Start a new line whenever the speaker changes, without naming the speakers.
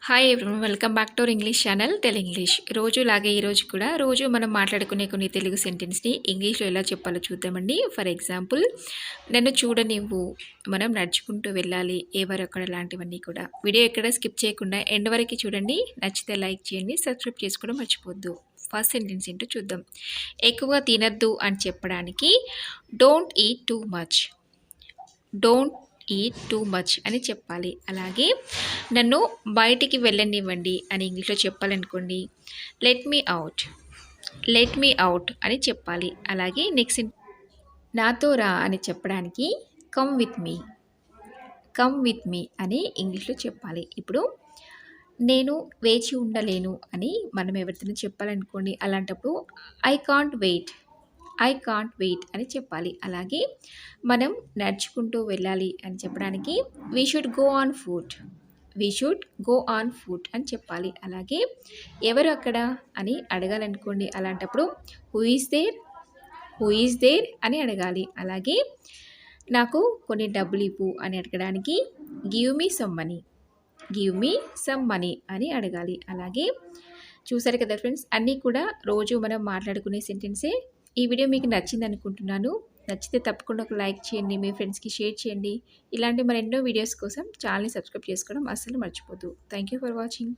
Hi everyone, welcome back to our English channel English. రోజులాగే ఈరోజు కూడా రోజు మనం మాట్లాడుకునే కొన్ని తెలుగు సెంటెన్స్ని ఇంగ్లీష్లో ఎలా చెప్పాలో చూద్దామండి. ఫర్ ఎగ్జాంపుల్, నన్ను చూడనివ్వు, మనం నడుచుకుంటూ వెళ్ళాలి, ఎవరొక్కడ లాంటివన్నీ కూడా. వీడియో ఎక్కడ స్కిప్ చేయకుండా ఎండ్ వరకు చూడండి. నచ్చితే లైక్ చేయండి, సబ్స్క్రైబ్ చేసుకోవడం మర్చిపోద్దు. ఫస్ట్ సెంటెన్స్ ఏంటో చూద్దాం. ఎక్కువగా తినద్దు అని చెప్పడానికి don't eat too much, don't eat too much అని చెప్పాలి. అలాగే నన్ను బయటికి వెళ్ళనివ్వండి అని ఇంగ్లీష్లో చెప్పాలనుకోండి, let me out, let me out అని చెప్పాలి. అలాగే నెక్స్ట్, నాతో రా అని చెప్పడానికి come with me, come with me అని ఇంగ్లీష్లో చెప్పాలి. ఇప్పుడు నేను వేచి ఉండలేను అని మనం ఎవరితోనో చెప్పాలనుకోండి, అలాంటప్పుడు I can't wait, I can't wait అని చెప్పాలి. అలాగే మనం నడుచుకుంటూ వెళ్ళాలి అని చెప్పడానికి we should go on foot, we should go on foot అని చెప్పాలి. అలాగే ఎవరు అక్కడ అని అడగాలనుకోండి, అలాంటప్పుడు who is there, who is there అని అడగాలి. అలాగే నాకు కొన్ని డబ్బులు ఇవ్వు అని అడగడానికి give me some money, give me some money అని అడగాలి. అలాగే చూసారు కదా ఫ్రెండ్స్, అన్నీ కూడా రోజు మనం మాట్లాడుకునే సెంటెన్సే. ఈ వీడియో మీకు నచ్చింది అనుకుంటున్నాను. నచ్చితే తప్పకుండా ఒక లైక్ చేయండి, మీ ఫ్రెండ్స్కి షేర్ చేయండి. ఇలాంటి మరెన్నో వీడియోస్ కోసం ఛానల్ని సబ్స్క్రైబ్ చేసుకోవడం అస్సలు మర్చిపోద్దు. Thank you for watching.